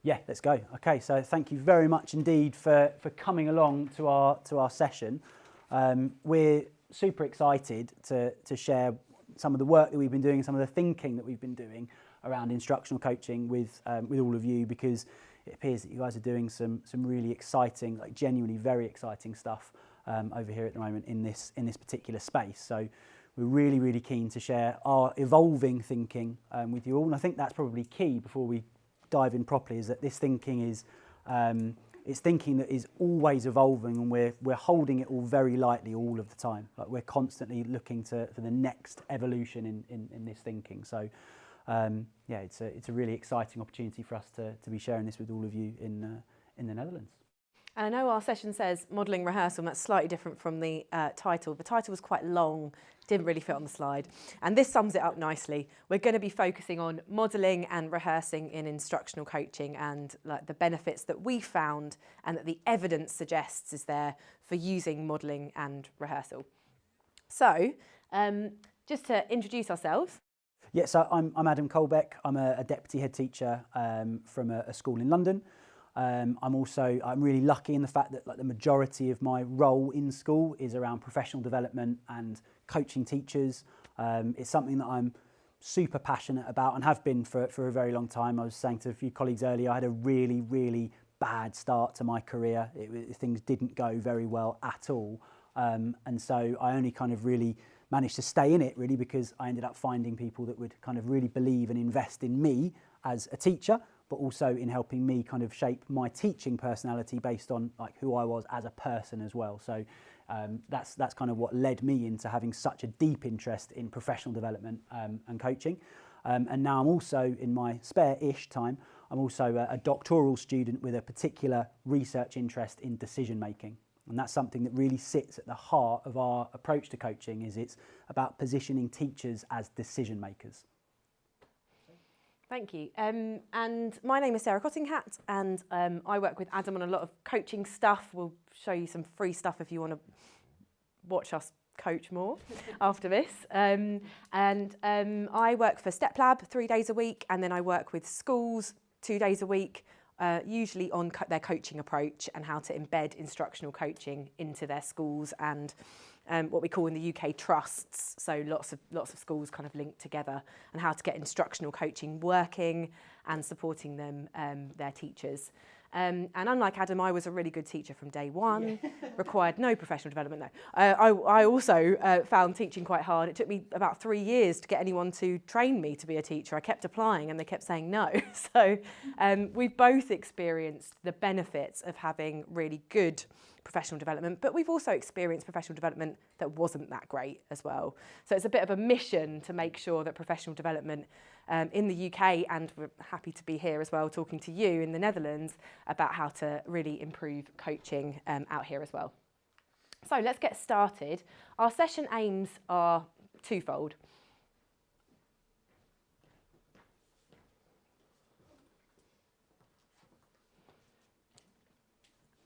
Yeah, let's go. Okay, so thank you very much indeed for coming along to our session. We're super excited to share some of the work that we've been doing, some of the thinking that we've been doing around instructional coaching with all of you, because it appears that you guys are doing some really exciting, like genuinely very exciting stuff over here at the moment in this particular space. So we're really keen to share our evolving thinking with you all, and I think that's probably key before we dive in properly, is that this thinking is it's thinking that is always evolving, and we're holding it all very lightly all of the time. Like, we're constantly looking for the next evolution in this thinking. So yeah, it's a really exciting opportunity for us to be sharing this with all of you in the Netherlands. I know our session says modelling rehearsal, and that's slightly different from the title. The title was quite long, didn't really fit on the slide, and this sums it up nicely. We're going to be focusing on modelling and rehearsing in instructional coaching, and like the benefits that we found and that the evidence suggests is there for using modelling and rehearsal. So just to introduce ourselves. Yeah, so I'm Adam Kolhbeck. I'm a deputy head teacher from a school in London. I'm really lucky in the fact that, like, the majority of my role in school is around professional development and coaching teachers. It's something that I'm super passionate about and have been for a very long time. I was saying to a few colleagues earlier, I had a really bad start to my career. Things didn't go very well at all, and so I only kind of really managed to stay in it, really, because I ended up finding people that would kind of really believe and invest in me as a teacher, but also in helping me kind of shape my teaching personality based on, like, who I was as a person as well. So that's kind of what led me into having such a deep interest in professional development and coaching. And now I'm also, in my spare-ish time, I'm also a doctoral student with a particular research interest in decision making. And that's something that really sits at the heart of our approach to coaching. Is it's about positioning teachers as decision makers. Thank you. And my name is Sarah Cottinghatt, and I work with Adam on a lot of coaching stuff. We'll show you some free stuff if you want to watch us coach more after this. I work for StepLab 3 days a week, and then I work with schools 2 days a week, usually on their coaching approach and how to embed instructional coaching into their schools and what we call in the UK trusts, so lots of schools kind of linked together, and how to get instructional coaching working and supporting them, their teachers. And unlike Adam, I was a really good teacher from day one, required no professional development. No. I also found teaching quite hard. It took me about 3 years to get anyone to train me to be a teacher. I kept applying and they kept saying no. So we've both experienced the benefits of having really good professional development, but we've also experienced professional development that wasn't that great as well. So it's a bit of a mission to make sure that professional development in the UK, and we're happy to be here as well talking to you in the Netherlands about how to really improve coaching out here as well. So let's get started. Our session aims are twofold.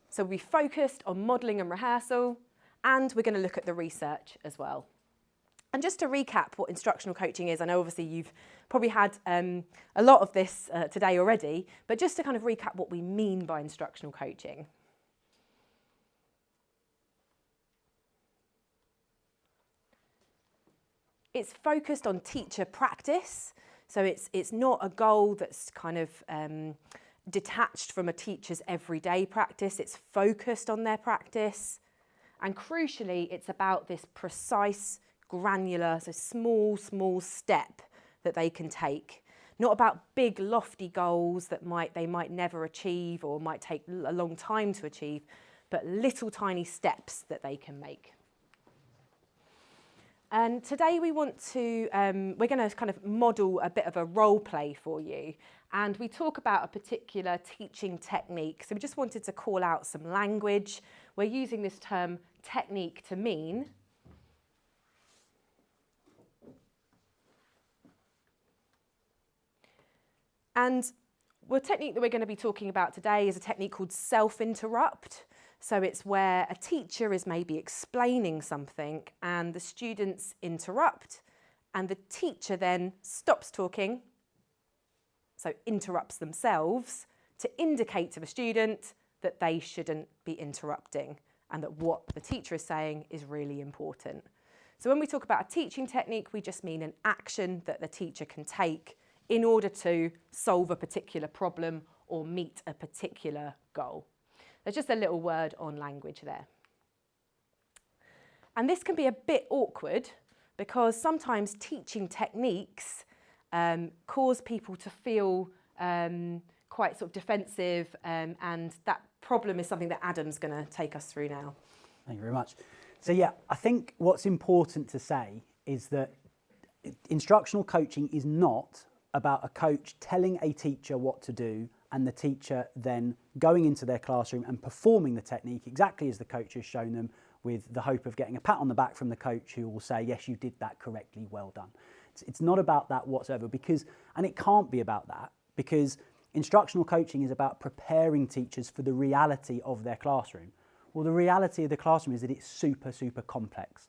So we focused on modelling and rehearsal, and we're going to look at the research as well. And just to recap what instructional coaching is, I know obviously you've probably had a lot of this today already, but just to kind of recap what we mean by instructional coaching. It's focused on teacher practice, so it's not a goal that's kind of detached from a teacher's everyday practice. It's focused on their practice, and crucially it's about this precise, granular, so small step that they can take. Not about big lofty goals that they might never achieve or might take a long time to achieve, but little tiny steps that they can make. And today we want to, we're going to kind of model a bit of a role play for you. And we talk about a particular teaching technique. So we just wanted to call out some language. We're using this term technique to mean and the technique that we're going to be talking about today is a technique called self-interrupt. So it's where a teacher is maybe explaining something and the students interrupt, and the teacher then stops talking, so interrupts themselves to indicate to the student that they shouldn't be interrupting and that what the teacher is saying is really important. So when we talk about a teaching technique, we just mean an action that the teacher can take in order to solve a particular problem or meet a particular goal. There's just a little word on language there. And this can be a bit awkward because sometimes teaching techniques cause people to feel quite sort of defensive, and that problem is something that Adam's going to take us through now. Thank you very much. So yeah, I think what's important to say is that instructional coaching is not about a coach telling a teacher what to do and the teacher then going into their classroom and performing the technique exactly as the coach has shown them, with the hope of getting a pat on the back from the coach who will say, yes, you did that correctly, well done. It's not about that whatsoever, and it can't be about that, because instructional coaching is about preparing teachers for the reality of their classroom. Well, the reality of the classroom is that it's super, super complex.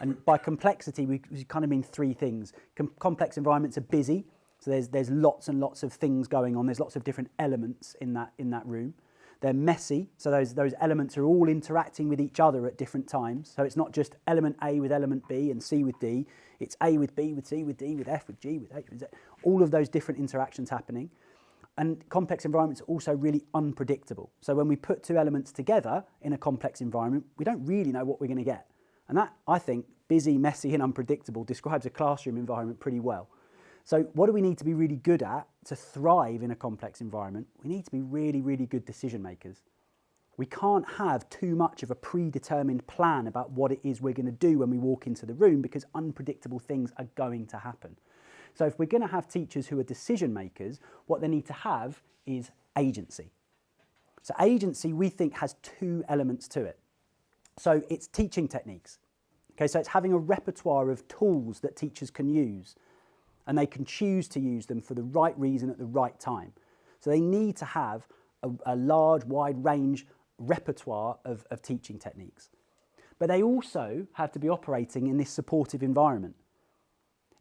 And by complexity, we kind of mean three things. Complex environments are busy, so there's lots and lots of things going on. There's lots of different elements in that room. They're messy, so those elements are all interacting with each other at different times. So it's not just element A with element B and C with D. It's A with B with C with D with F with G with H with Z. All of those different interactions happening. And complex environments are also really unpredictable. So when we put two elements together in a complex environment, we don't really know what we're going to get. And that, I think, busy, messy and unpredictable describes a classroom environment pretty well. So what do we need to be really good at to thrive in a complex environment? We need to be really, really good decision makers. We can't have too much of a predetermined plan about what it is we're going to do when we walk into the room, because unpredictable things are going to happen. So if we're going to have teachers who are decision makers, what they need to have is agency. So agency, we think, has two elements to it. So it's teaching techniques. Okay, so it's having a repertoire of tools that teachers can use, and they can choose to use them for the right reason at the right time. So they need to have a large, wide range repertoire of teaching techniques. But they also have to be operating in this supportive environment.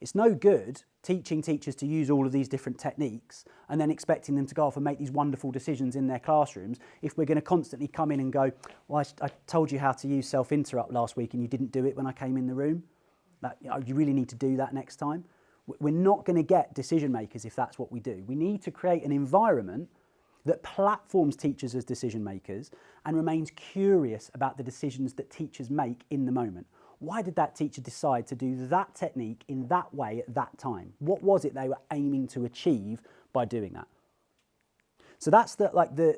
It's no good teaching teachers to use all of these different techniques and then expecting them to go off and make these wonderful decisions in their classrooms if we're going to constantly come in and go, well, I told you how to use self-interrupt last week and you didn't do it when I came in the room. You really need to do that next time. We're not going to get decision makers if that's what we do. We need to create an environment that platforms teachers as decision makers and remains curious about the decisions that teachers make in the moment. Why did that teacher decide to do that technique in that way at that time? What was it they were aiming to achieve by doing that? So that's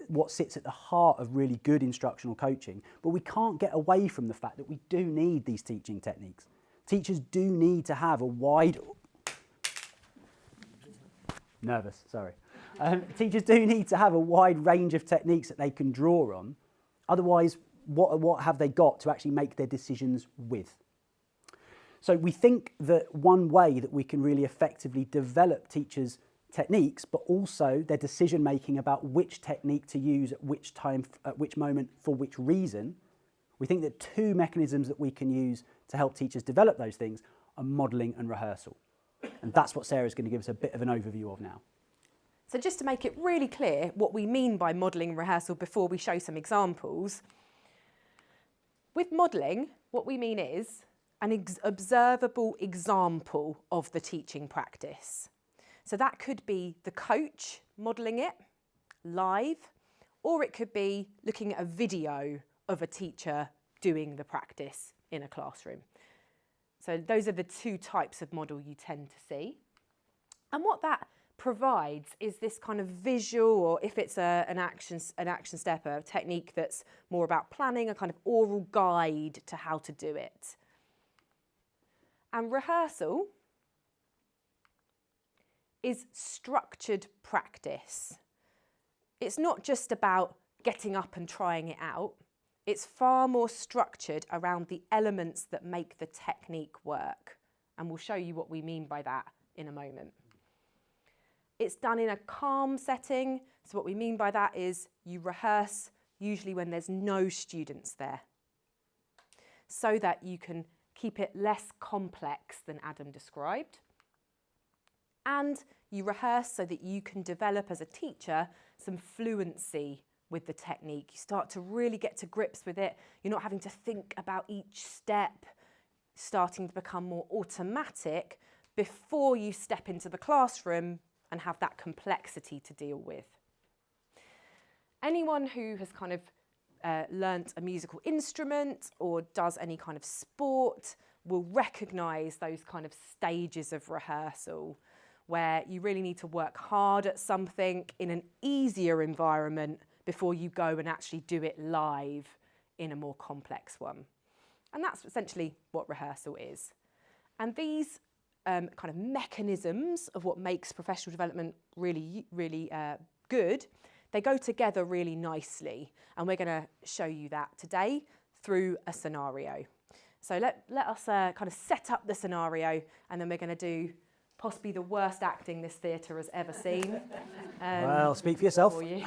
what sits at the heart of really good instructional coaching. But we can't get away from the fact that we do need these teaching techniques. Teachers do need to have a wide... Nervous, sorry. Teachers do need to have a wide range of techniques that they can draw on. Otherwise, what have they got to actually make their decisions with? So we think that one way that we can really effectively develop teachers' techniques, but also their decision making about which technique to use at which time, at which moment, for which reason, we think that two mechanisms that we can use to help teachers develop those things are modelling and rehearsal. And that's what Sarah's going to give us a bit of an overview of now. So just to make it really clear what we mean by modelling and rehearsal before we show some examples, with modelling, what we mean is an observable example of the teaching practice. So that could be the coach modelling it live, or it could be looking at a video of a teacher doing the practice in a classroom. So those are the two types of model you tend to see. And what that provides is this kind of visual, or if it's an action step, a technique that's more about planning, a kind of oral guide to how to do it. And rehearsal is structured practice. It's not just about getting up and trying it out. It's far more structured around the elements that make the technique work. And we'll show you what we mean by that in a moment. It's done in a calm setting. So what we mean by that is you rehearse usually when there's no students there, so that you can keep it less complex than Adam described. And you rehearse so that you can develop as a teacher some fluency with the technique. You start to really get to grips with it. You're not having to think about each step, starting to become more automatic before you step into the classroom and have that complexity to deal with. Anyone who has kind of learnt a musical instrument or does any kind of sport will recognise those kind of stages of rehearsal where you really need to work hard at something in an easier environment before you go and actually do it live in a more complex one. And that's essentially what rehearsal is. And these kind of mechanisms of what makes professional development really good, they go together really nicely. And we're going to show you that today through a scenario. So let us kind of set up the scenario, and then we're going to do possibly the worst acting this theatre has ever seen. Well, speak for yourself. For you.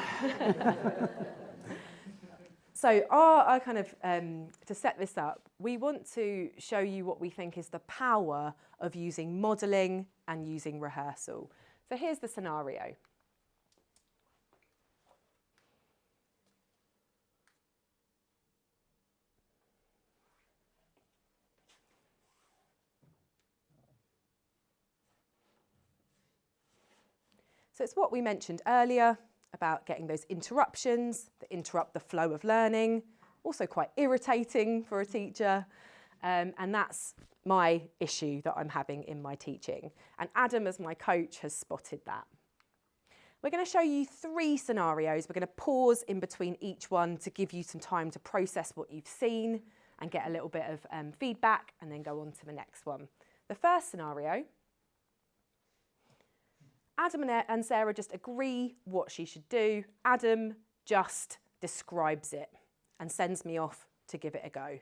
So our kind of, to set this up, we want to show you what we think is the power of using modelling and using rehearsal. So here's the scenario. So it's what we mentioned earlier about getting those interruptions that interrupt the flow of learning, also quite irritating for a teacher. And that's my issue that I'm having in my teaching. And Adam, as my coach, has spotted that. We're going to show you 3 scenarios. We're going to pause in between each one to give you some time to process what you've seen and get a little bit of feedback, and then go on to the next one. The first scenario, Adam and Sarah just agree what she should do. Adam just describes it and sends me off to give it a go.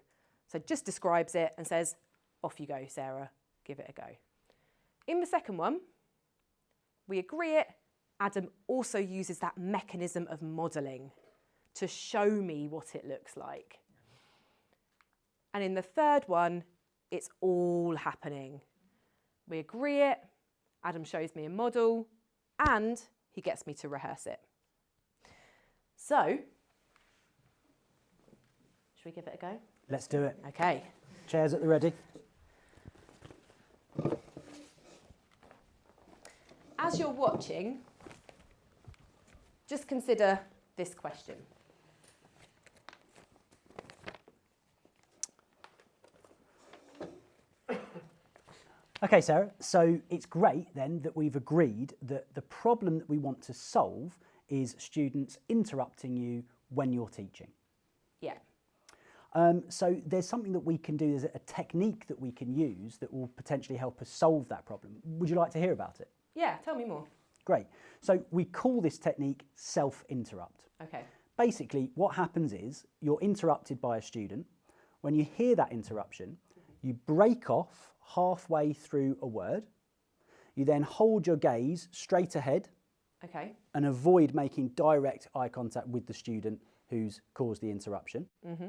So just describes it and says, off you go, Sarah, give it a go. In the second one, we agree it. Adam also uses that mechanism of modelling to show me what it looks like. And in the third one, it's all happening. We agree it. Adam shows me a model, and he gets me to rehearse it. So, should we give it a go? Let's do it. Okay. Chairs at the ready. As you're watching, just consider this question. Okay, Sarah, so it's great then that we've agreed that the problem that we want to solve is students interrupting you when you're teaching. Yeah. So there's something that we can do, there's a technique that we can use that will potentially help us solve that problem. Would you like to hear about it? Yeah, tell me more. Great. So we call this technique self-interrupt. Okay. Basically, what happens is you're interrupted by a student. When you hear that interruption, you break off halfway through a word. You then hold your gaze straight ahead. Okay. And avoid making direct eye contact with the student who's caused the interruption. Mm-hmm.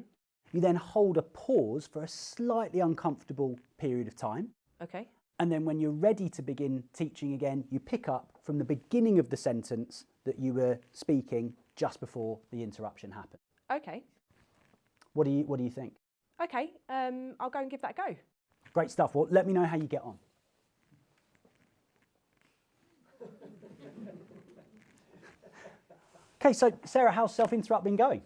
You then hold a pause for a slightly uncomfortable period of time. Okay. And then when you're ready to begin teaching again, you pick up from the beginning of the sentence that you were speaking just before the interruption happened. Okay. What do you think? Okay, I'll go and give that a go. Great stuff. Well, let me know how you get on. Okay, so Sarah, how's self-interrupt been going?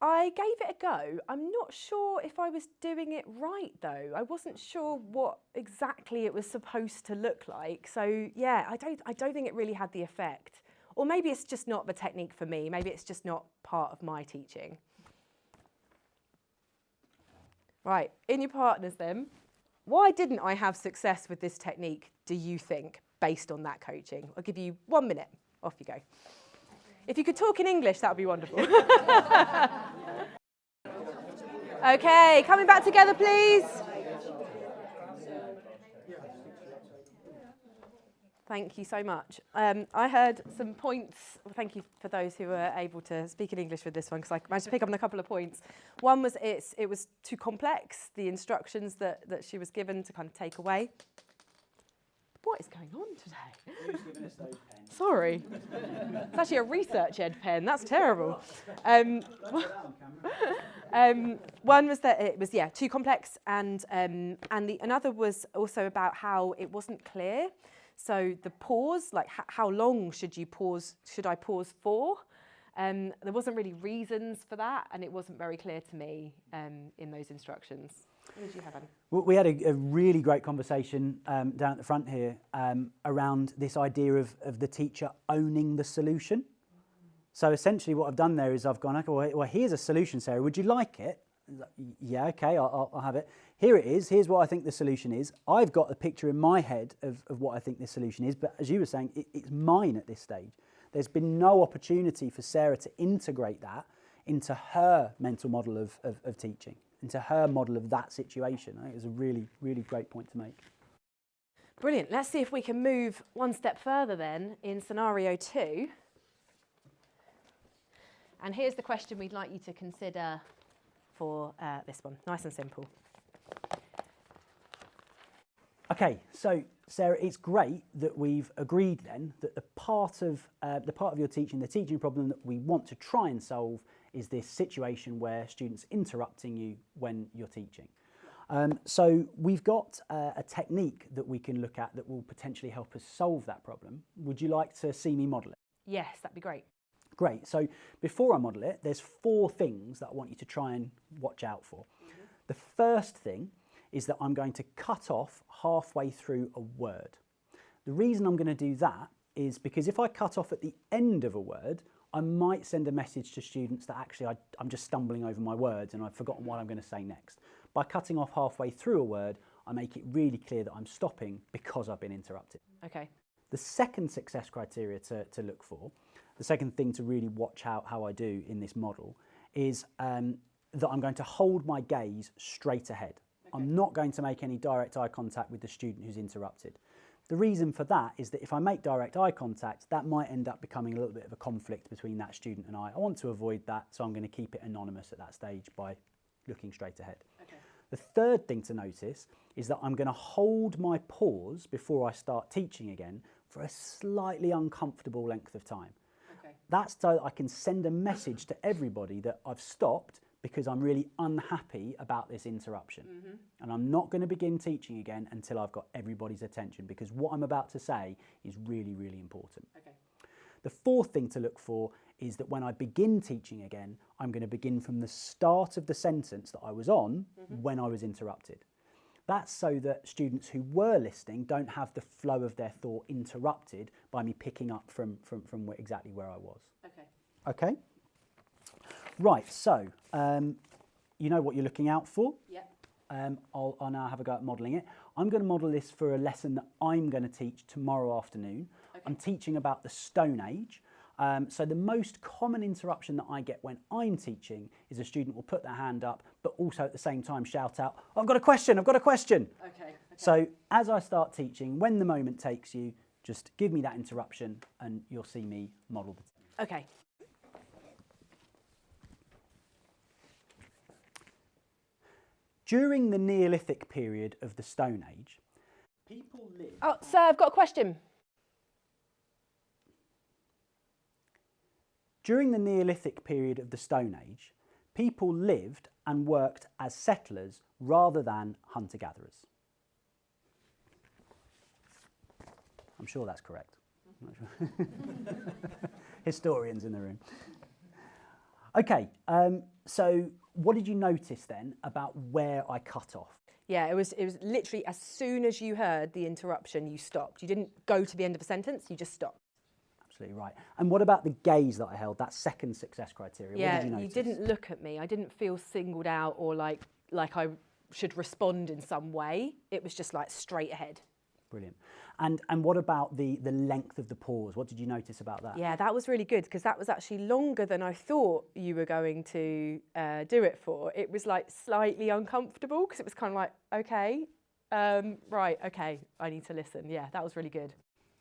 I gave it a go. I'm not sure if I was doing it right though. I wasn't sure what exactly it was supposed to look like. So yeah, I don't think it really had the effect. Or maybe it's just not the technique for me. Maybe it's just not part of my teaching. Right, in your partners then, why didn't I have success with this technique, do you think, based on that coaching? I'll give you 1 minute. Off you go. If you could talk in English, that would be wonderful. Okay, coming back together, please. Thank you so much. I heard some points. Well, thank you for those who were able to speak in English with this one, because I managed to pick up on a couple of points. One was it was too complex, the instructions that she was given to kind of take away. what is going on today? Who's given us those pens? Sorry. It's actually a research ed pen. That's terrible. One was that it was too complex, and another was also about how it wasn't clear. So the pause, like how long should you pause? Should I pause for? There wasn't really reasons for that, and it wasn't very clear to me in those instructions. What did you have, Anne? Well, we had a really great conversation down at the front here around this idea of the teacher owning the solution. So essentially what I've done there is I've gone, okay, well here's a solution, Sarah, would you like it? Like, yeah, okay, I'll have it. Here it is, here's what I think the solution is. I've got a picture in my head of what I think this solution is, but as you were saying, it's mine at this stage. There's been no opportunity for Sarah to integrate that into her mental model of teaching, into her model of that situation. I think it was a really, really great point to make. Brilliant. Let's see if we can move one step further then in scenario 2. And here's the question we'd like you to consider for this one. Nice and simple. Okay, so Sarah, it's great that we've agreed then that the part of your teaching, the teaching problem that we want to try and solve is this situation where students interrupting you when you're teaching. So we've got a technique that we can look at that will potentially help us solve that problem. Would you like to see me model it? Yes, that'd be great. Great. So before I model it, there's 4 things that I want you to try and watch out for. Mm-hmm. The first thing is that I'm going to cut off halfway through a word. The reason I'm going to do that is because if I cut off at the end of a word, I might send a message to students that actually I'm just stumbling over my words and I've forgotten what I'm going to say next. By cutting off halfway through a word, I make it really clear that I'm stopping because I've been interrupted. Okay. The second success criteria to look for, the second thing to really watch how I do in this model is that I'm going to hold my gaze straight ahead. Okay. I'm not going to make any direct eye contact with the student who's interrupted. The reason for that is that if I make direct eye contact, that might end up becoming a little bit of a conflict between that student and I. I want to avoid that, so I'm going to keep it anonymous at that stage by looking straight ahead. Okay. The third thing to notice is that I'm going to hold my pause before I start teaching again for a slightly uncomfortable length of time. Okay. That's so that I can send a message to everybody that I've stopped because I'm really unhappy about this interruption. Mm-hmm. And I'm not going to begin teaching again until I've got everybody's attention, because what I'm about to say is really, really important. Okay. The fourth thing to look for is that when I begin teaching again, I'm going to begin from the start of the sentence that I was on when I was interrupted. That's so that students who were listening don't have the flow of their thought interrupted by me picking up from exactly where I was. Okay. Okay? Right, so you know what you're looking out for. Yep. I'll now have a go at modelling it. I'm going to model this for a lesson that I'm going to teach tomorrow afternoon. Okay. I'm teaching about the Stone Age. So the most common interruption that I get when I'm teaching is a student will put their hand up, but also at the same time shout out, "I've got a question, I've got a question." Okay. So as I start teaching, when the moment takes you, just give me that interruption and you'll see me model the. Okay. During the Neolithic period of the Stone Age, people lived... Oh, sir, I've got a question. During the Neolithic period of the Stone Age, people lived and worked as settlers rather than hunter-gatherers. I'm sure that's correct. Historians in the room. Okay, so what did you notice then about where I cut off? Yeah, it was literally as soon as you heard the interruption, you stopped. You didn't go to the end of a sentence, you just stopped. Absolutely right. And what about the gaze that I held, that second success criteria? Yeah, what did you notice? You didn't look at me. I didn't feel singled out or like I should respond in some way. It was just like straight ahead. Brilliant. And what about the length of the pause? What did you notice about that? Yeah, that was really good, because that was actually longer than I thought you were going to do it for. It was like slightly uncomfortable, because it was kind of like, okay, right, okay, I need to listen. Yeah, that was really good.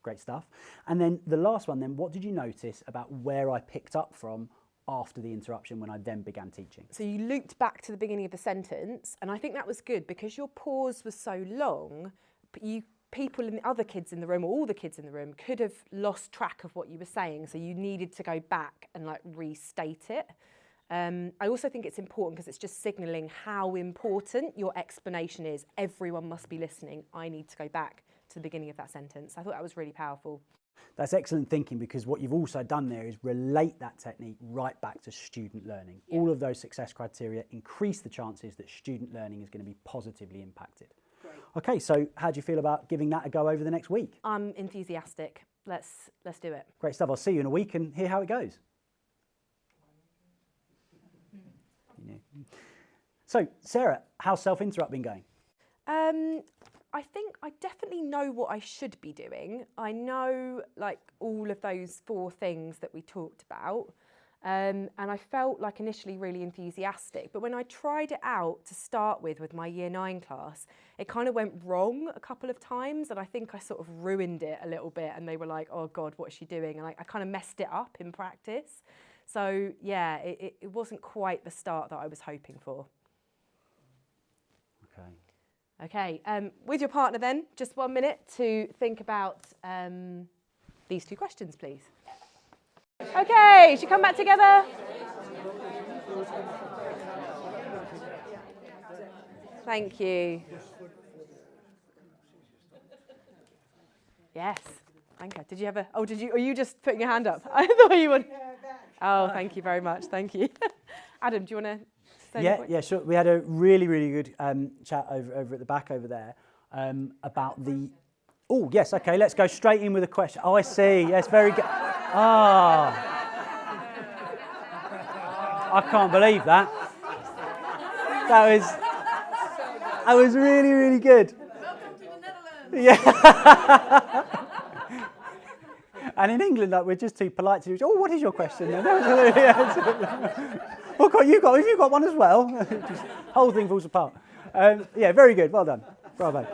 Great stuff. And then the last one then, what did you notice about where I picked up from after the interruption when I then began teaching? So you looped back to the beginning of the sentence, and I think that was good because your pause was so long, but you people and the other kids in the room, or all the kids in the room, could have lost track of what you were saying, so you needed to go back and like restate it. I also think it's important because it's just signalling how important your explanation is. Everyone must be listening. I need to go back to the beginning of that sentence. I thought that was really powerful. That's excellent thinking, because what you've also done there is relate that technique right back to student learning. Yeah. All of those success criteria increase the chances that student learning is going to be positively impacted. Great. Okay, so how do you feel about giving that a go over the next week? I'm enthusiastic. Let's do it. Great stuff. I'll see you in a week and hear how it goes. So, Sarah, how's Self-Interrupt been going? I think I definitely know what I should be doing. I know like all of those 4 things that we talked about. And I felt like initially really enthusiastic, but when I tried it out to start with my year 9 class, it kind of went wrong a couple of times, and I think I sort of ruined it a little bit, and they were like, oh God, what is she doing? And I kind of messed it up in practice. So yeah, it wasn't quite the start that I was hoping for. Okay, with your partner then, just 1 minute to think about these 2 questions, please. Okay, should we come back together? Thank you. Yes, thank you. Did you have a, oh, did you, are you just putting your hand up? I thought you would. Oh, thank you very much, thank you. Adam, do you want to say anything? Yeah, sure. We had a really, really good chat over at the back over there about the... Oh, yes, okay, let's go straight in with a question. Oh, I see, yes, very good. Ah. I can't believe that. That was really, really good. Welcome to the Netherlands. Yeah. And in England, like, we're just too polite to do, oh, what is your question then? Well, have you got one as well? Just, whole thing falls apart. Yeah, very good, well done. Bravo.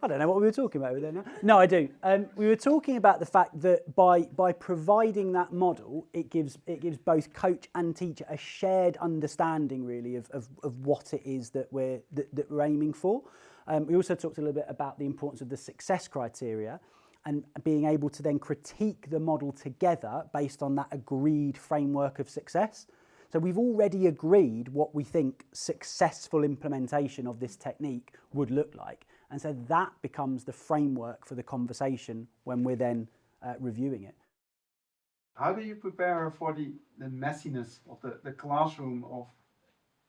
I don't know what we were talking about over there now. No, I do. We were talking about the fact that by providing that model, it gives both coach and teacher a shared understanding, really, of what it is that we're aiming for. We also talked a little bit about the importance of the success criteria and being able to then critique the model together based on that agreed framework of success. So we've already agreed what we think successful implementation of this technique would look like. And so that becomes the framework for the conversation when we're then reviewing it. How do you prepare for the messiness of the classroom of,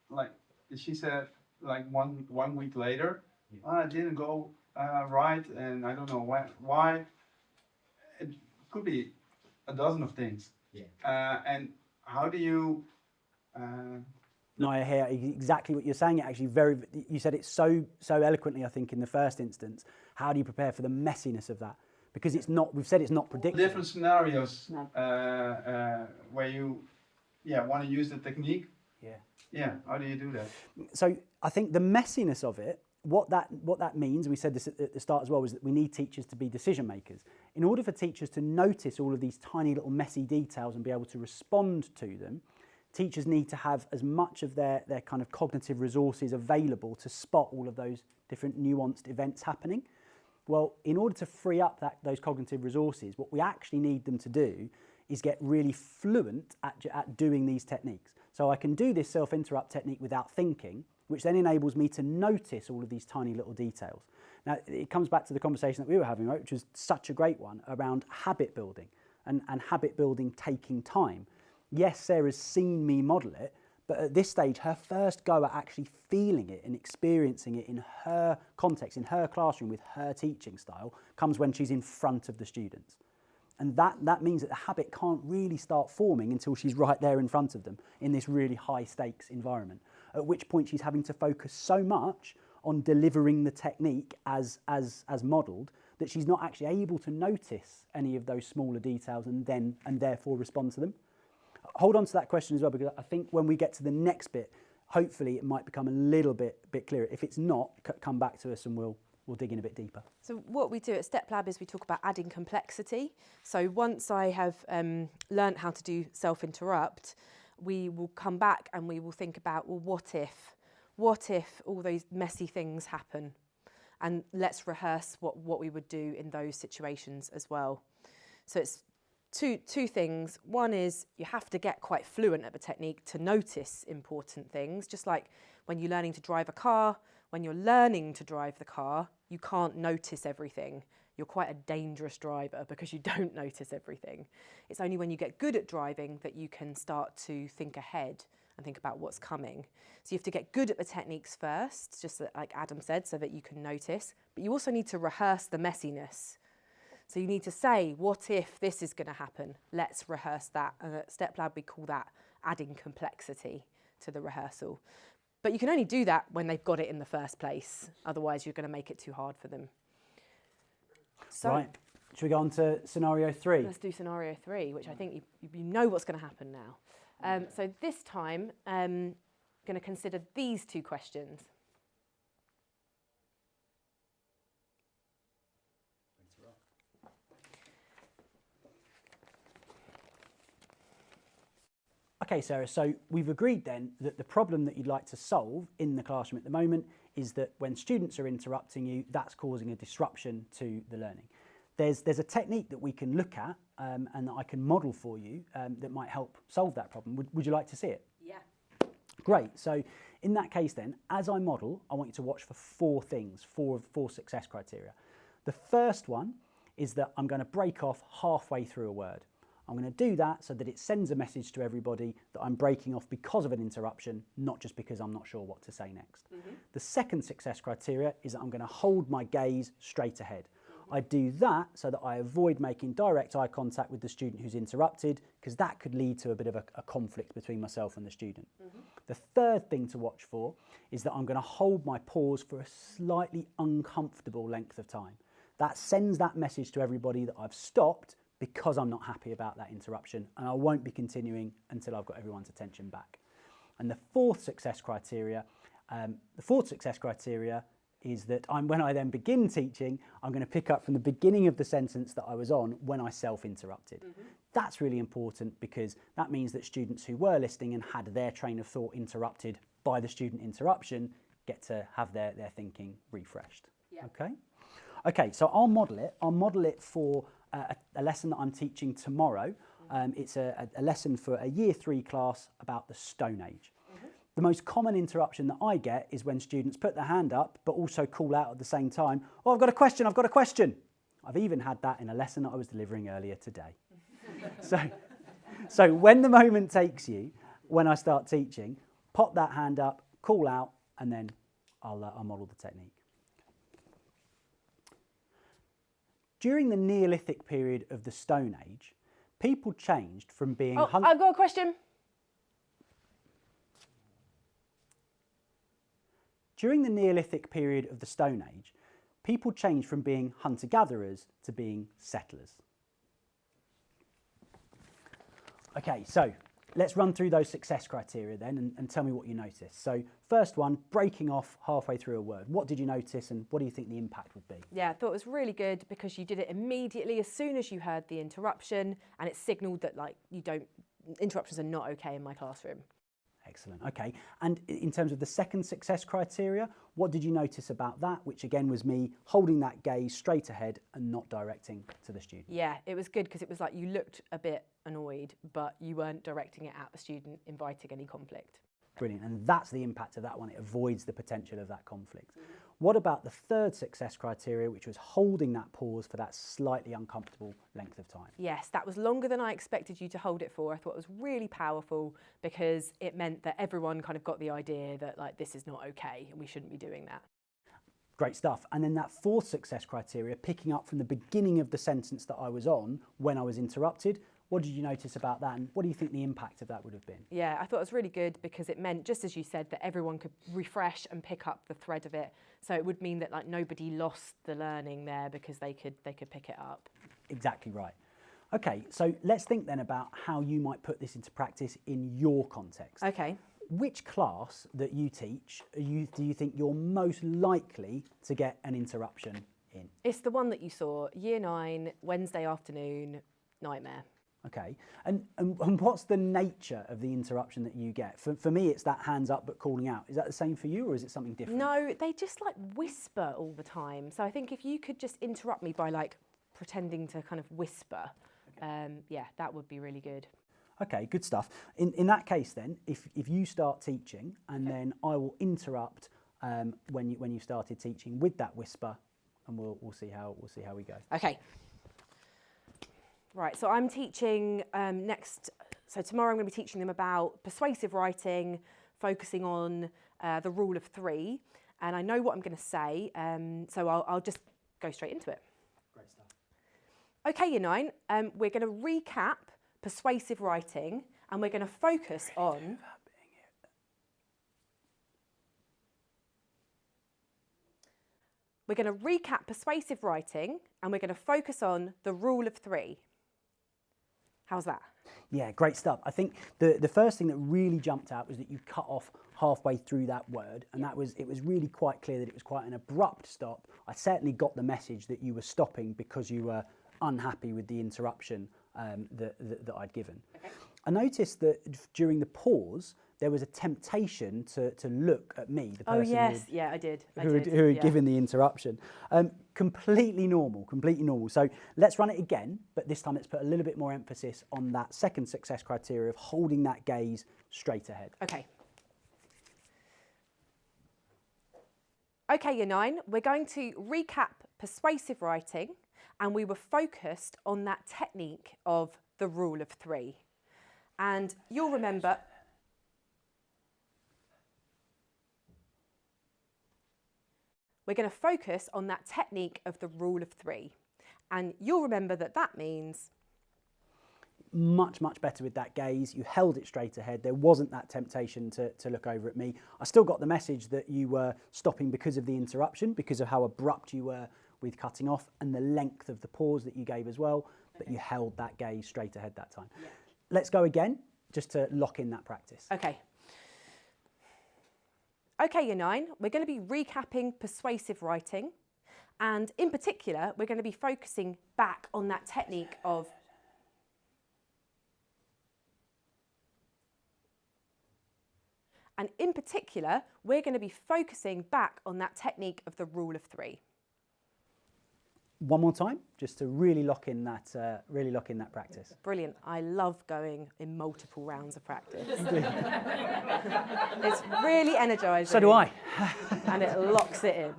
like she said, like one week later, I didn't go right, and I don't know why. It could be a dozen of things. Yeah. And how do you... No, I hear exactly what you're saying. Actually, you said it so eloquently, I think, in the first instance. How do you prepare for the messiness of that? Because it's not. We've said it's not predictable. Different scenarios where you, want to use the technique. Yeah. Yeah. How do you do that? So I think the messiness of it, what that means, we said this at the start as well, is that we need teachers to be decision makers. In order for teachers to notice all of these tiny little messy details and be able to respond to them, teachers need to have as much of their kind of cognitive resources available to spot all of those different nuanced events happening. Well, in order to free up those cognitive resources, what we actually need them to do is get really fluent at doing these techniques. So I can do this self-interrupt technique without thinking, which then enables me to notice all of these tiny little details. Now, it comes back to the conversation that we were having, right, which was such a great one around habit building and habit building taking time. Yes, Sarah's seen me model it, but at this stage, her first go at actually feeling it and experiencing it in her context, in her classroom, with her teaching style, comes when she's in front of the students. And that means that the habit can't really start forming until she's right there in front of them in this really high stakes environment, at which point she's having to focus so much on delivering the technique as modelled that she's not actually able to notice any of those smaller details and therefore respond to them. Hold on to that question as well, because I think when we get to the next bit, hopefully it might become a little bit clearer. If it's not, come back to us and we'll dig in a bit deeper. So what we do at StepLab is we talk about adding complexity. So once I have learnt how to do self-interrupt, we will come back and we will think about, well, what if all those messy things happen? and let's rehearse what we would do in those situations as well. So it's two things. One is you have to get quite fluent at the technique to notice important things, just like when you're learning to drive a car. When you're learning to drive the car, you can't notice everything. You're quite a dangerous driver because you don't notice everything. It's only when you get good at driving that you can start to think ahead and think about what's coming. So you have to get good at the techniques first, just like Adam said, so that you can notice. But you also need to rehearse the messiness. So you need to say, what if this is going to happen? Let's rehearse that. And at StepLab, we call that adding complexity to the rehearsal. But you can only do that when they've got it in the first place. Otherwise, you're going to make it too hard for them. So, right. Should we go on to scenario 3? Let's do scenario 3, which I think you know what's going to happen now. So this time, I'm going to consider these 2 questions. Okay, Sarah, so we've agreed then that the problem that you'd like to solve in the classroom at the moment is that when students are interrupting you, that's causing a disruption to the learning. There's a technique that we can look at and that I can model for you that might help solve that problem. Would you like to see it? Yeah. Great. So in that case then, as I model, I want you to watch for 4 things, 4 success criteria. The first one is that I'm going to break off halfway through a word. I'm going to do that so that it sends a message to everybody that I'm breaking off because of an interruption, not just because I'm not sure what to say next. The second success criteria is that I'm going to hold my gaze straight ahead. I do that so that I avoid making direct eye contact with the student who's interrupted, because that could lead to a bit of a conflict between myself and the student. The third thing to watch for is that I'm going to hold my pause for a slightly uncomfortable length of time. That sends that message to everybody that I've stopped because I'm not happy about that interruption, and I won't be continuing until I've got everyone's attention back. And the fourth success criteria is that when I then begin teaching, I'm going to pick up from the beginning of the sentence that I was on when I self-interrupted. That's really important because that means that students who were listening and had their train of thought interrupted by the student interruption get to have their thinking refreshed. Yeah. Okay, so I'll model it. I'll model it for a lesson that I'm teaching tomorrow. It's a lesson for a Year 3 class about the Stone Age. The most common interruption that I get is when students put their hand up but also call out at the same time, "Oh, I've got a question, I've got a question." I've even had that in a lesson that I was delivering earlier today. So when the moment takes you, when I start teaching, pop that hand up, call out, and then I'll model the technique. During the Neolithic period of the Stone Age, people changed from being... Oh, I've got a question. During the Neolithic period of the Stone Age, people changed from being hunter-gatherers to being settlers. Okay, so let's run through those success criteria then and tell me what you noticed. So first one, breaking off halfway through a word. What did you notice and what do you think the impact would be? Yeah, I thought it was really good because you did it immediately as soon as you heard the interruption, and it signalled that interruptions are not okay in my classroom. Excellent, okay. And in terms of the second success criteria, what did you notice about that, which again was me holding that gaze straight ahead and not directing to the student? Yeah, it was good because it was like you looked a bit annoyed, but you weren't directing it at the student, inviting any conflict. Brilliant, and that's the impact of that one. It avoids the potential of that conflict. What about the third success criteria, which was holding that pause for that slightly uncomfortable length of time? Yes, that was longer than I expected you to hold it for. I thought it was really powerful because it meant that everyone kind of got the idea that this is not okay and we shouldn't be doing that. Great stuff. And then that fourth success criteria, picking up from the beginning of the sentence that I was on when I was interrupted. What did you notice about that, and what do you think the impact of that would have been? Yeah, I thought it was really good because it meant, just as you said, that everyone could refresh and pick up the thread of it. So it would mean that nobody lost the learning there because they could pick it up. Exactly right. Okay, so let's think then about how you might put this into practice in your context. Okay. Which class that you teach do you think you're most likely to get an interruption in? It's the one that you saw, Year 9, Wednesday afternoon, nightmare. Okay, and what's the nature of the interruption that you get? For me, it's that hands up but calling out. Is that the same for you, or is it something different? No, they just like whisper all the time. So I think if you could just interrupt me by like pretending to kind of whisper, yeah, that would be really good. Okay, good stuff. In that case then, if you start teaching and then I will interrupt when you started teaching with that whisper, and we'll see how we go. Okay. Right, so I'm teaching so tomorrow I'm going to be teaching them about persuasive writing, focusing on the rule of 3, and I know what I'm going to say, so I'll just go straight into it. Great stuff. Okay, Year 9, we're going to recap persuasive writing, and we're going to focus on... We're going to recap persuasive writing, and we're going to focus on the rule of 3. How's that? Yeah, great stuff. I think the first thing that really jumped out was that you cut off halfway through that word, and it was really quite clear that it was quite an abrupt stop. I certainly got the message that you were stopping because you were unhappy with the interruption that I'd given. Okay. I noticed that during the pause, there was a temptation to look at me, the person I did. who had given the interruption. Completely normal. So let's run it again, but this time let's put a little bit more emphasis on that second success criteria of holding that gaze straight ahead. Okay. Okay, Year 9, we're going to recap persuasive writing, and we were focused on that technique of the rule of 3. And you'll remember... We're going to focus on that technique of the rule of 3. And you'll remember that that means... Much better with that gaze. You held it straight ahead. There wasn't that temptation to look over at me. I still got the message that you were stopping because of the interruption, because of how abrupt you were with cutting off and the length of the pause that you gave as well, but you held that gaze straight ahead that time. Yeah. Let's go again, just to lock in that practice. Okay. Okay, Year 9, we're going to be recapping persuasive writing, and in particular, we're going to be focusing back on that technique of... And in particular, we're going to be focusing back on that technique of the rule of 3. One more time, just to really lock in that practice. Brilliant. I love going in multiple rounds of practice. It's really energising. So do I. And it locks it in.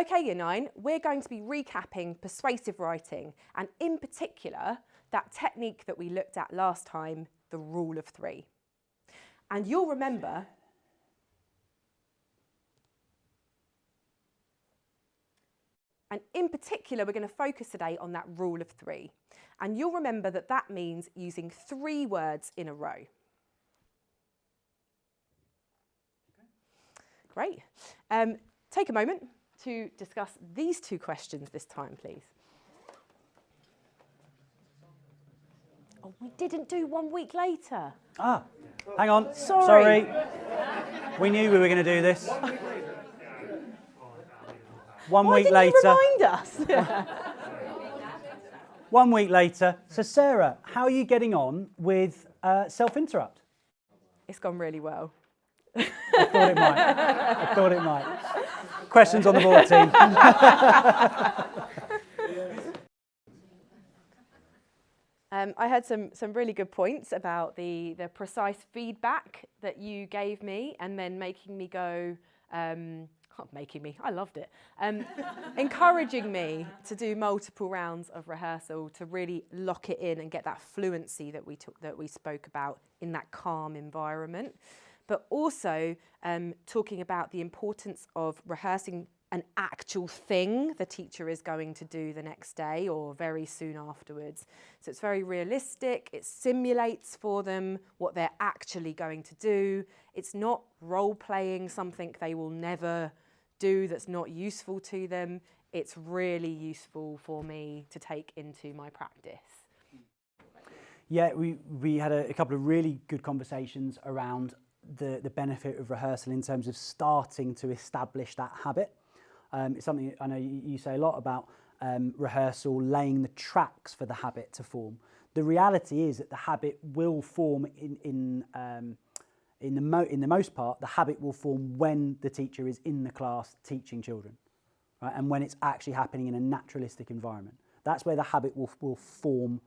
Okay, Year 9, we're going to be recapping persuasive writing, and in particular, that technique that we looked at last time, the rule of 3. And you'll remember... And in particular, we're going to focus today on that rule of 3. And you'll remember that that means using 3 words in a row. Great. Take a moment to discuss these 2 questions this time, please. Oh, we didn't do 1 week later. Ah, hang on. Sorry. We knew we were going to do this. 1 Why week later. Why didn't you remind us? 1 week later. So Sarah, how are you getting on with self-interrupt? It's gone really well. I thought it might. Questions on the board, team. I had some really good points about the precise feedback that you gave me, and then making me go... I loved it. Encouraging me to do multiple rounds of rehearsal to really lock it in and get that fluency that we spoke about in that calm environment. But also talking about the importance of rehearsing an actual thing the teacher is going to do the next day or very soon afterwards. So it's very realistic, it simulates for them what they're actually going to do. It's not role-playing something they will never do that's not useful to them. It's really useful for me to take into my practice. Yeah, we had a couple of really good conversations around the benefit of rehearsal in terms of starting to establish that habit. It's something I know you say a lot about, rehearsal, laying the tracks for the habit to form. The reality is that the habit will form in the most part, the habit will form when the teacher is in the class teaching children, right? And when it's actually happening in a naturalistic environment. That's where the habit will form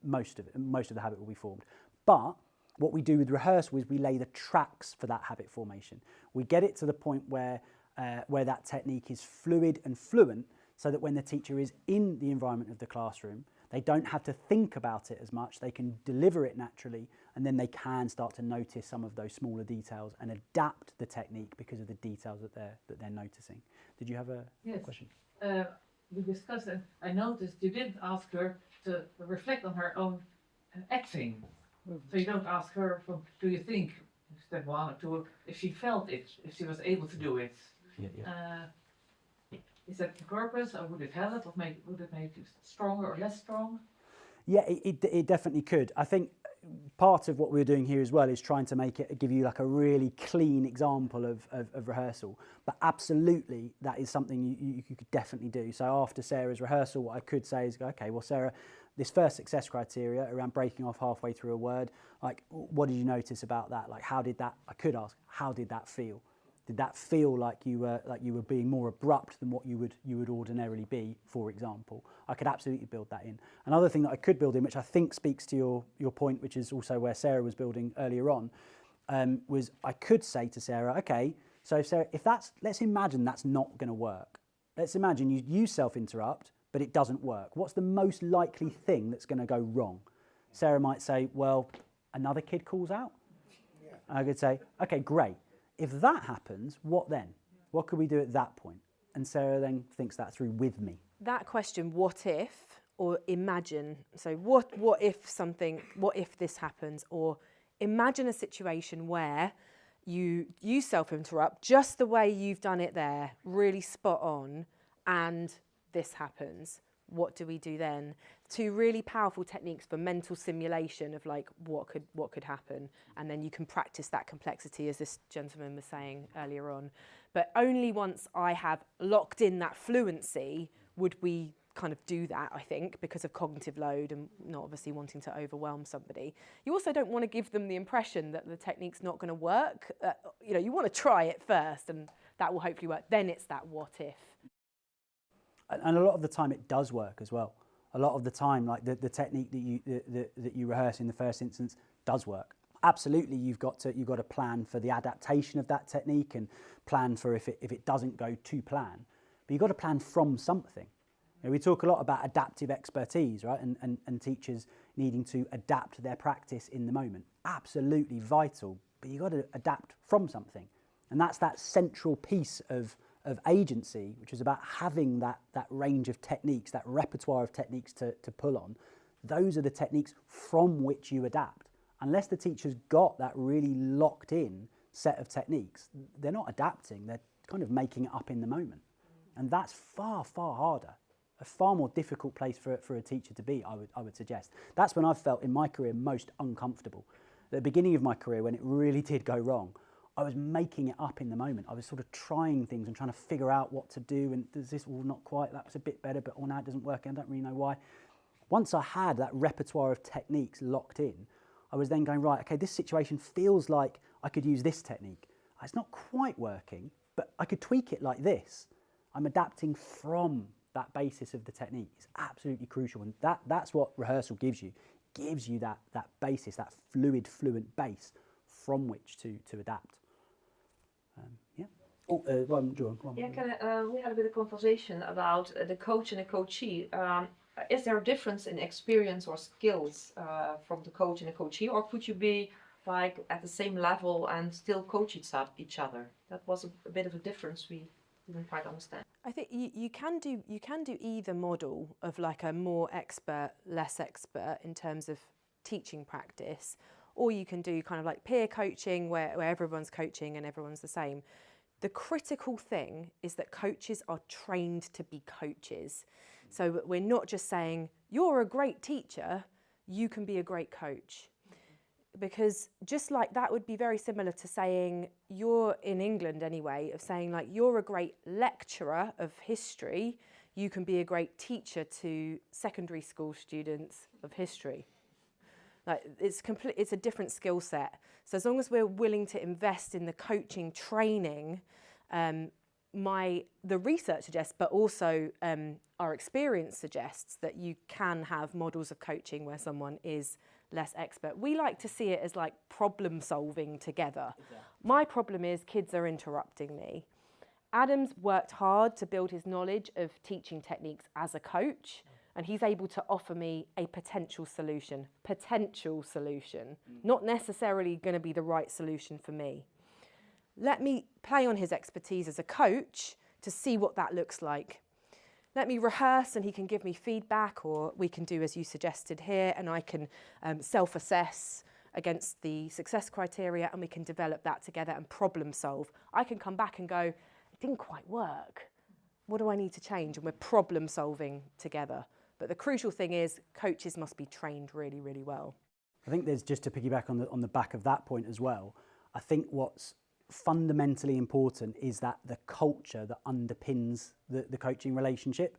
most of the habit will be formed. But what we do with rehearsal is we lay the tracks for that habit formation. We get it to the point where that technique is fluid and fluent, so that when the teacher is in the environment of the classroom, they don't have to think about it as much, they can deliver it naturally, and then they can start to notice some of those smaller details and adapt the technique because of the details that they're noticing. Did you have a question? We discussed, and I noticed you didn't ask her to reflect on her own acting. So you don't ask her, do you think, step 1 or 2, if she felt it, if she was able to do it. Is that the purpose, or would it help, or would it make it stronger or less strong? Yeah, it definitely could. I think part of what we're doing here as well is trying to give you like a really clean example of rehearsal. But absolutely, that is something you could definitely do. So after Sarah's rehearsal, what I could say is, okay, well, Sarah, this first success criteria around breaking off halfway through a word, like, what did you notice about that? Like, how did that, I could ask, how did that feel? Did that feel like you were being more abrupt than what you would ordinarily be, for example? I could absolutely build that in. Another thing that I could build in, which I think speaks to your point, which is also where Sarah was building earlier on, was I could say to Sarah, okay, so Sarah, let's imagine that's not going to work. Let's imagine you self-interrupt, but it doesn't work. What's the most likely thing that's going to go wrong? Sarah might say, well, another kid calls out. Yeah. I could say, okay, great. If that happens, what then? What could we do at that point? And Sarah then thinks that through with me. That question, what if, or imagine. So what if this happens? Or imagine a situation where you self-interrupt just the way you've done it there, really spot on, and this happens. What do we do then? 2 really powerful techniques for mental simulation of like what could happen, and then you can practice that complexity, as this gentleman was saying earlier on. But only once I have locked in that fluency would we kind of do that, I think, because of cognitive load and not obviously wanting to overwhelm somebody. You also don't want to give them the impression that the technique's not going to work. You want to try it first, and that will hopefully work. Then it's that what if. And a lot of the time it does work as well. A lot of the time, like the technique that you rehearse in the first instance does work. Absolutely, you've got to plan for the adaptation of that technique and plan for if it doesn't go to plan. But you've got to plan from something. We talk a lot about adaptive expertise, right? And teachers needing to adapt their practice in the moment. Absolutely vital, but you've got to adapt from something. And that's that central piece of agency, which is about having that range of techniques, that repertoire of techniques to pull on. Those are the techniques from which you adapt. Unless the teacher's got that really locked in set of techniques, they're not adapting, they're kind of making it up in the moment. And that's far, far harder, a far more difficult place for a teacher to be, I would suggest. That's when I've felt in my career most uncomfortable. At the beginning of my career, when it really did go wrong, I was making it up in the moment. I was sort of trying things and trying to figure out what to do, and does this, well, not quite, that was a bit better, but now it doesn't work, and I don't really know why. Once I had that repertoire of techniques locked in, I was then going, right, okay, this situation feels like I could use this technique. It's not quite working, but I could tweak it like this. I'm adapting from that basis of the technique. It's absolutely crucial, and that's what rehearsal gives you. Gives you that basis, that fluent base from which to adapt. Yeah. Oh, Joan, go on. Yeah, we had a bit of conversation about the coach and the coachee. Is there a difference in experience or skills from the coach and the coachee, or could you be like at the same level and still coach each other? That was a bit of a difference we didn't quite understand. I think you can do either model of like a more expert, less expert in terms of teaching practice, or you can do kind of like peer coaching where everyone's coaching and everyone's the same. The critical thing is that coaches are trained to be coaches. So we're not just saying, you're a great teacher, you can be a great coach. Because just like that would be very similar to saying, you're in England anyway, of saying like, you're a great lecturer of history, you can be a great teacher to secondary school students of history. Like, it's a different skill set. So as long as we're willing to invest in the coaching training, the research suggests, but also our experience suggests, that you can have models of coaching where someone is less expert. We like to see it as like problem solving together. Exactly. My problem is kids are interrupting me. Adam's worked hard to build his knowledge of teaching techniques as a coach, and he's able to offer me a potential solution, not necessarily going to be the right solution for me. Let me play on his expertise as a coach to see what that looks like. Let me rehearse and he can give me feedback, or we can do as you suggested here, and I can self-assess against the success criteria, and we can develop that together and problem solve. I can come back and go, it didn't quite work. What do I need to change? And we're problem solving together. But the crucial thing is coaches must be trained really, really well. I think there's, just to piggyback on the back of that point as well, I think what's fundamentally important is that the culture that underpins the coaching relationship.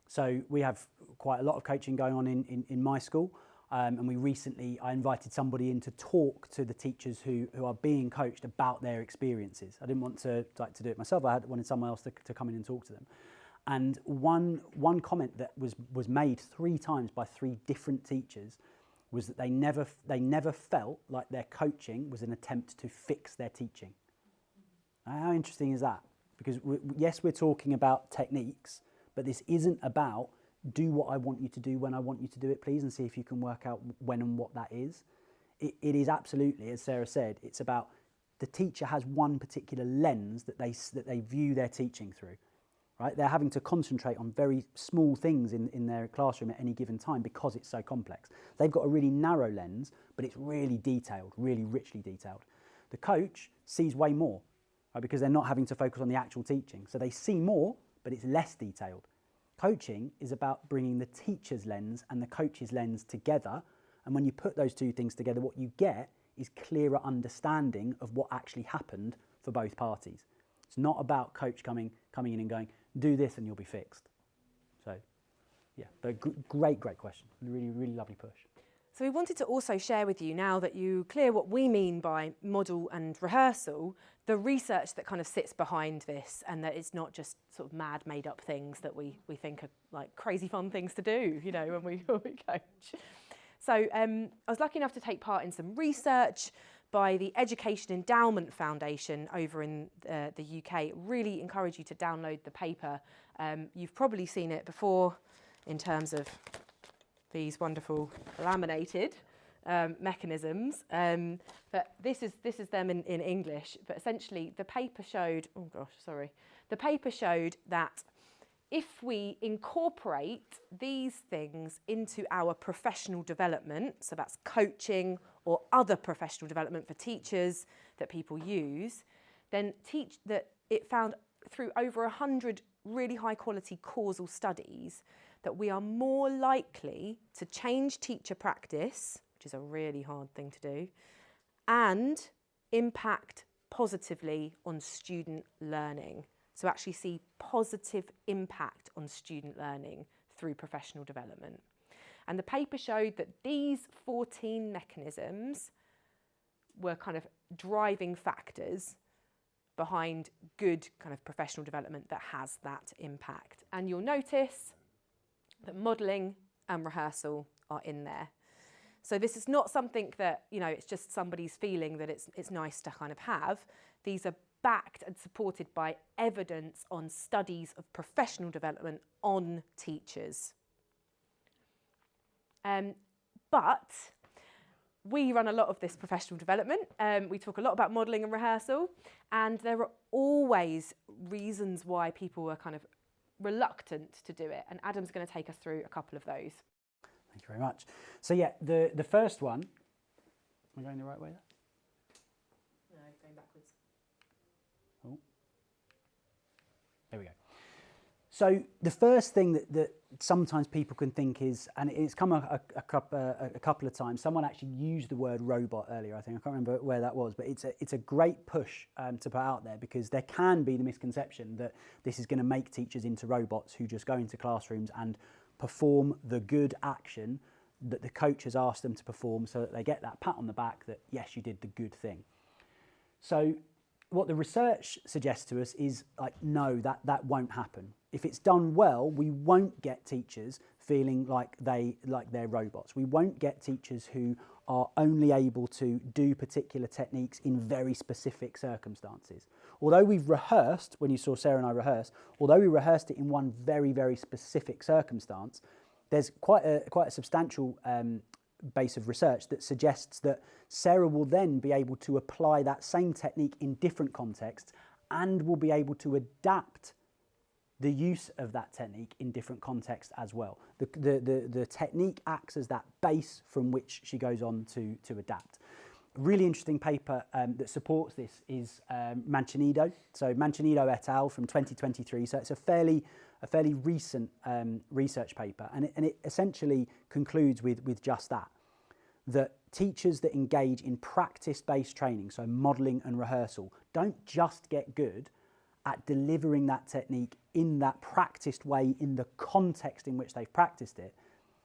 So we have quite a lot of coaching going on in my school, and I invited somebody in to talk to the teachers who are being coached about their experiences. I didn't want to do it myself. I wanted someone else to come in and talk to them. And one comment that was made 3 times by 3 different teachers was that they never felt like their coaching was an attempt to fix their teaching. How interesting is that? Because yes, we're talking about techniques, but this isn't about do what I want you to do when I want you to do it, please, and see if you can work out when and what that is. It is absolutely, as Sarah said, it's about the teacher has one particular lens that they view their teaching through. Right? They're having to concentrate on very small things in their classroom at any given time because it's so complex. They've got a really narrow lens, but it's really detailed, really richly detailed. The coach sees way more, right? Because they're not having to focus on the actual teaching. So they see more, but it's less detailed. Coaching is about bringing the teacher's lens and the coach's lens together. And when you put those 2 things together, what you get is clearer understanding of what actually happened for both parties. It's not about coach coming in and going, do this and you'll be fixed. So, yeah, but great question. Really, really lovely push. So we wanted to also share with you, now that you're clear what we mean by model and rehearsal, the research that kind of sits behind this, and that it's not just sort of mad made up things that we think are like crazy fun things to do, you know, when we coach. So I was lucky enough to take part in some research by the Education Endowment Foundation over in the UK. Really encourage you to download the paper. You've probably seen it before in terms of these wonderful laminated mechanisms. But this is them in English. But essentially the paper showed, the paper showed that if we incorporate these things into our professional development, so that's coaching or other professional development for teachers that people use, then it found through over 100 really high quality causal studies that we are more likely to change teacher practice, which is a really hard thing to do, and impact positively on student learning. So actually see positive impact on student learning through professional development. And the paper showed that these 14 mechanisms were kind of driving factors behind good kind of professional development that has that impact. And you'll notice that modelling and rehearsal are in there. So this is not something that, you know, it's just somebody's feeling that it's nice to kind of have. These are backed and supported by evidence on studies of professional development on teachers. But we run a lot of this professional development. We talk a lot about modelling and rehearsal, and there are always reasons why people are kind of reluctant to do it. And Adam's going to take us through a couple of those. Thank you very much. So yeah, the first one, am I going the right way there? No, going backwards. Oh. There we go. So the first thing that sometimes people can think is, and it's come a couple of times, someone actually used the word robot earlier, I think. I can't remember where that was, but it's a great push to put out there, because there can be the misconception that this is going to make teachers into robots who just go into classrooms and perform the good action that the coach has asked them to perform, so that they get that pat on the back that, yes, you did the good thing. So what the research suggests to us is, like, no, that won't happen. If it's done well, we won't get teachers feeling like they're robots. We won't get teachers who are only able to do particular techniques in very specific circumstances. Although we've rehearsed, when you saw Sarah and I rehearse, although we rehearsed it in one very, very specific circumstance, there's quite a substantial base of research that suggests that Sarah will then be able to apply that same technique in different contexts, and will be able to adapt the use of that technique in different contexts as well. The technique acts as that base from which she goes on to adapt. A really interesting paper that supports this is Mancinido. So Mancinido et al. From 2023. So it's a fairly recent research paper, and it essentially concludes with just that teachers that engage in practice-based training, so modelling and rehearsal, don't just get good at delivering that technique in that practiced way in the context in which they've practiced it.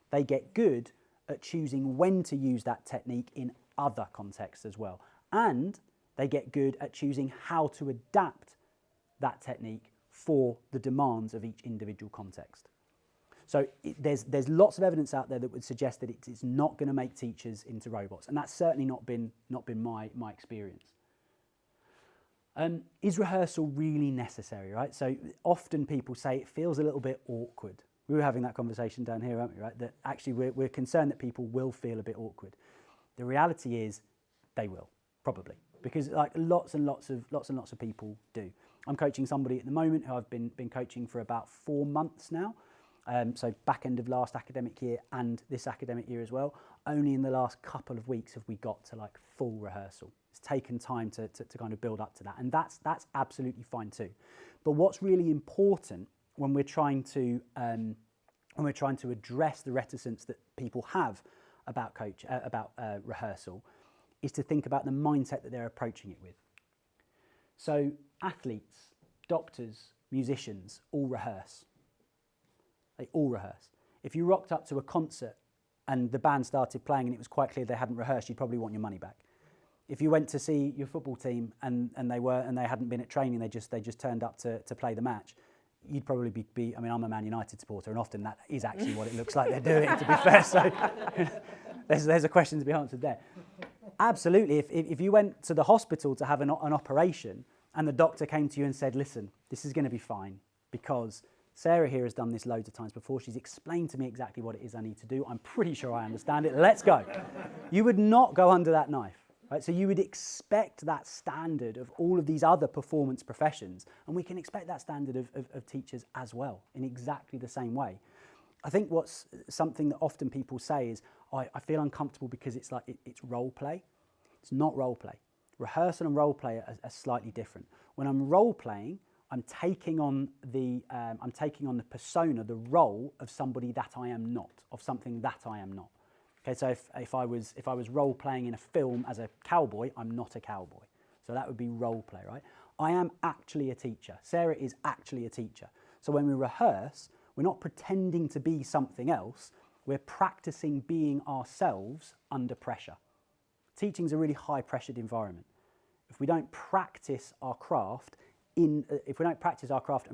They get good at choosing when to use that technique in other contexts as well, and they get good at choosing how to adapt that technique for the demands of each individual context. So there's lots of evidence out there that would suggest that it's not going to make teachers into robots, and that's certainly not been my experience. Is rehearsal really necessary, right? So often people say it feels a little bit awkward. We were having that conversation down here, weren't we, right? That actually we're concerned that people will feel a bit awkward. The reality is they will, probably, because like lots and lots of people do. I'm coaching somebody at the moment who I've been coaching for about 4 months now. So back end of last academic year and this academic year as well. Only in the last couple of weeks have we got to like full rehearsal. It's taken time to kind of build up to that, and that's absolutely fine too. But what's really important when we're trying to address the reticence that people have about rehearsal is to think about the mindset that they're approaching it with. So athletes, doctors, musicians all rehearse. They all rehearse. If you rocked up to a concert and the band started playing and it was quite clear they hadn't rehearsed, you'd probably want your money back. If you went to see your football team and they hadn't been at training, they just turned up to play the match, you'd probably be. I mean, I'm a Man United supporter, and often that is actually what it looks like they're doing, to be fair. So there's a question to be answered there. Absolutely. If you went to the hospital to have an operation and the doctor came to you and said, listen, this is going to be fine because Sarah here has done this loads of times before. She's explained to me exactly what it is I need to do. I'm pretty sure I understand it. Let's go. You would not go under that knife. Right? So you would expect that standard of all of these other performance professions, and we can expect that standard of teachers as well in exactly the same way. I think what's something that often people say is, I feel uncomfortable because it's like it's role play. It's not role play. Rehearsal and role play are slightly different. When I'm role playing, I'm taking on the persona, the role of somebody that I am not, of something that I am not. Okay, so if I was role playing in a film as a cowboy, I'm not a cowboy. So that would be role play, right? I am actually a teacher. Sarah is actually a teacher. So when we rehearse, we're not pretending to be something else. We're practicing being ourselves under pressure. Teaching is a really high-pressured environment. If we don't practice our craft and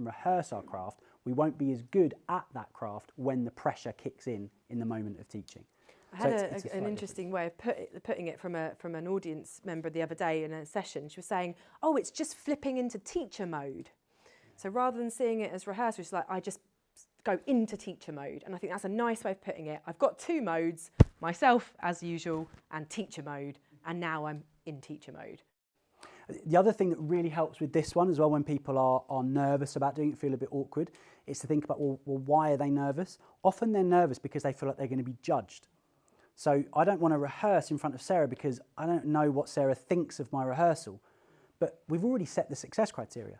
rehearse our craft, we won't be as good at that craft when the pressure kicks in the moment of teaching. I had an interesting way of putting it from an audience member the other day in a session. She was saying, oh, it's just flipping into teacher mode. So rather than seeing it as rehearsal, it's like I just go into teacher mode. And I think that's a nice way of putting it. I've got 2 modes, myself as usual and teacher mode. And now I'm in teacher mode. The other thing that really helps with this one as well, when people are nervous about doing it, feel a bit awkward, is to think about, well, why are they nervous? Often they're nervous because they feel like they're going to be judged. So I don't want to rehearse in front of Sarah because I don't know what Sarah thinks of my rehearsal. But we've already set the success criteria.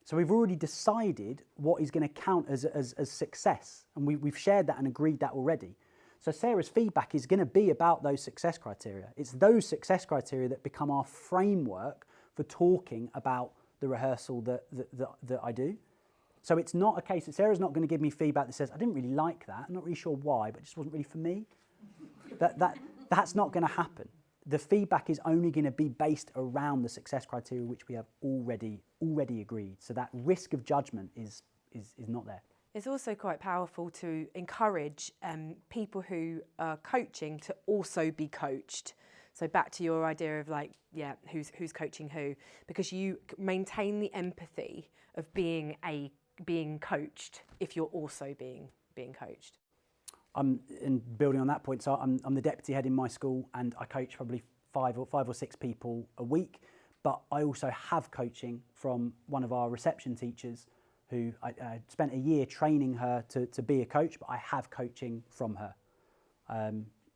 So we've already decided what is going to count as success, and we've shared that and agreed that already. So Sarah's feedback is going to be about those success criteria. It's those success criteria that become our framework for talking about the rehearsal that I do. So it's not a case that Sarah's not going to give me feedback that says, I didn't really like that, I'm not really sure why, but it just wasn't really for me. That's not going to happen. The feedback is only going to be based around the success criteria which we have already agreed. So that risk of judgment is not there. It's also quite powerful to encourage people who are coaching to also be coached. So back to your idea of like, yeah, who's coaching who, because you maintain the empathy of being coached if you're also being coached. And building on that point, so I'm the deputy head in my school, and I coach probably five or six people a week. But I also have coaching from one of our reception teachers, who I spent a year training her to be a coach. But I have coaching from her.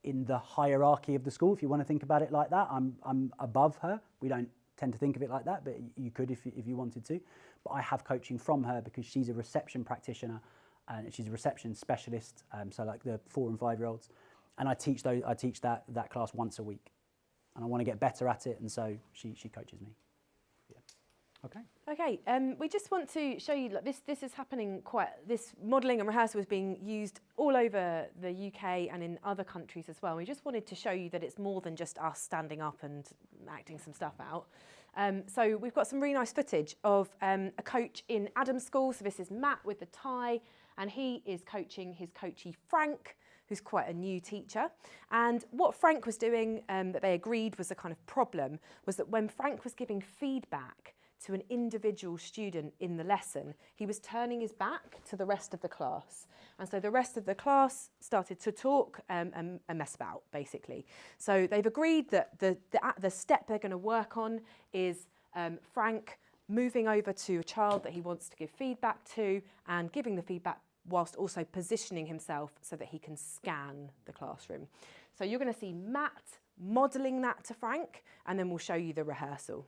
In the hierarchy of the school, if you want to think about it like that, I'm above her. We don't tend to think of it like that, but you could if you wanted to. But I have coaching from her because she's a reception practitioner. And she's a reception specialist, so like the 4 and 5 year olds, and I teach that class once a week, and I want to get better at it, and so she coaches me. Yeah. Okay. Okay. We just want to show you like this is happening this modelling and rehearsal is being used all over the UK and in other countries as well. We just wanted to show you that it's more than just us standing up and acting some stuff out. So we've got some really nice footage of a coach in Adam's school. So this is Matt with the tie. And he is coaching his coachee Frank, who's quite a new teacher. And what Frank was doing that they agreed was a kind of problem was that when Frank was giving feedback to an individual student in the lesson, he was turning his back to the rest of the class. And so the rest of the class started to talk and mess about, basically. So they've agreed that the step they're going to work on is Frank moving over to a child that he wants to give feedback to and giving the feedback whilst also positioning himself so that he can scan the classroom. So you're going to see Matt modelling that to Frank, and then we'll show you the rehearsal.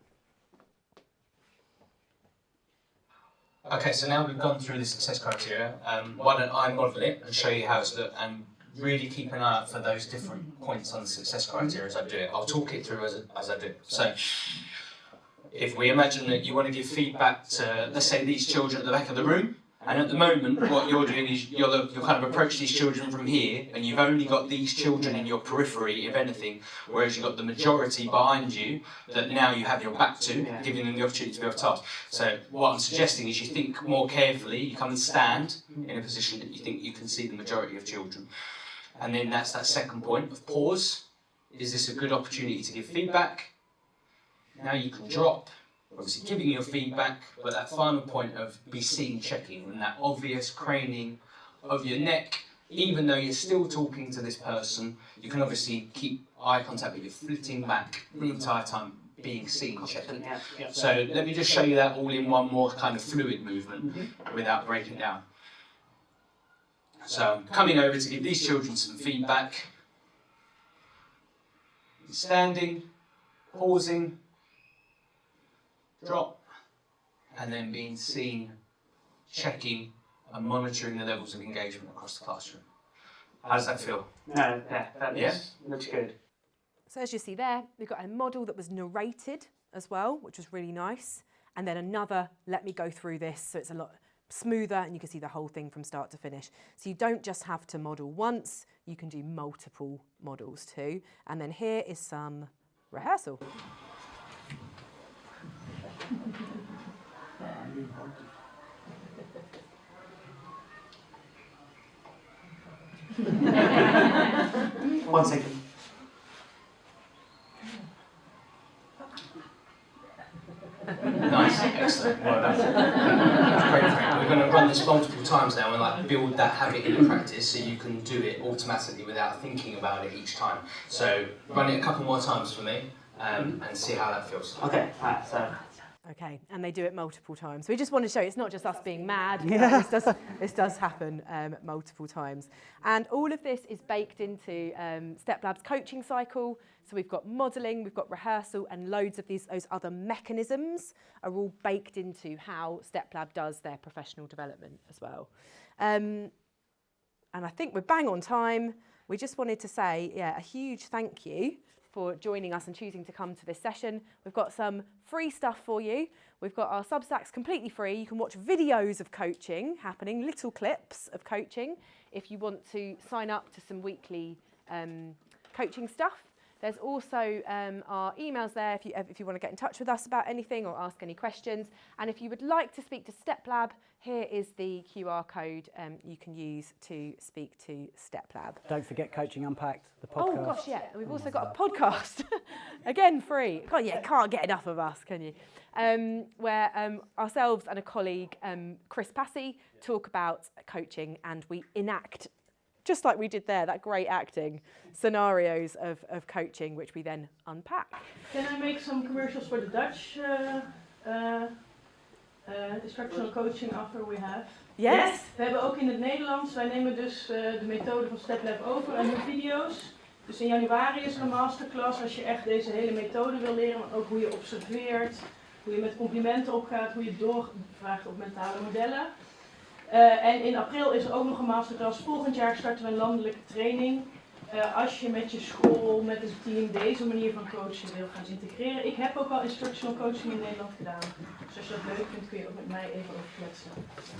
Okay, so now we've gone through the success criteria, why don't I model it and show you how it's looked, and really keep an eye out for those different points on the success criteria as I do it. I'll talk it through as I do it. So, if we imagine that you want to give feedback to, let's say, these children at the back of the room, and at the moment what you're doing is you'll kind of approach these children from here, and you've only got these children in your periphery, if anything, whereas you've got the majority behind you that now you have your back to, giving them the opportunity to be able to task. So what I'm suggesting is you think more carefully, you come and stand in a position that you think you can see the majority of children. And then that's that second point of pause. Is this a good opportunity to give feedback? Now you can drop, obviously giving your feedback, but that final point of be seen checking and that obvious craning of your neck, even though you're still talking to this person, you can obviously keep eye contact, but you're flitting back the entire time, being seen checking. So let me just show you that all in one more kind of fluid movement without breaking down. So I'm coming over to give these children some feedback. Standing, pausing, drop, and then being seen, checking and monitoring the levels of engagement across the classroom. How does that feel? No, that looks good. So as you see there, we've got a model that was narrated as well, which was really nice. And then another, let me go through this, so it's a lot smoother and you can see the whole thing from start to finish. So you don't just have to model once, you can do multiple models too. And then here is some rehearsal. One second. Nice, excellent, well done. That's great, Frank. We're going to run this multiple times now and like build that habit in practice so you can do it automatically without thinking about it each time. So run it a couple more times for me and see how that feels. Okay, so Okay, and they do it multiple times. We just want to show it's not just us being mad. Yeah. This does happen multiple times. And all of this is baked into StepLab's coaching cycle. So we've got modelling, we've got rehearsal, and loads of those other mechanisms are all baked into how StepLab does their professional development as well. And I think we're bang on time. We just wanted to say, a huge thank you for joining us and choosing to come to this session. We've got some free stuff for you. We've got our Substacks completely free. You can watch videos of coaching happening, little clips of coaching, if you want to sign up to some weekly coaching stuff. There's also our emails there if you want to get in touch with us about anything or ask any questions. And if you would like to speak to StepLab, here is the QR code you can use to speak to StepLab. Don't forget Coaching Unpacked, the podcast. Oh gosh, yeah. We've also got a podcast, again free. God, yeah, can't get enough of us, can you? Where ourselves and a colleague, Chris Passy, talk about coaching, and we enact, just like we did there, that great acting, scenarios of coaching, which we then unpack. Can I make some commercials for the Dutch instructional coaching offer we have? Yes. We hebben ook in het Nederlands, wij nemen dus de methode van StepLab over en hun video's. Dus in januari is er een masterclass als je echt deze hele methode wil leren, maar ook hoe je observeert, hoe je met complimenten opgaat, hoe je doorvraagt op mentale modellen. En in april is er ook nog een masterclass. Volgend jaar starten we een landelijke training. Als je met je school, met een team deze manier van coachen wil gaan integreren. Ik heb ook al instructional coaching in Nederland gedaan. Dus als je dat leuk vindt kun je ook met mij even over kletsen.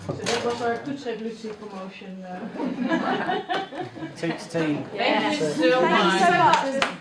So that was our toetsrevolutie promotion. Toot team. Thank you so Thank you so much. much.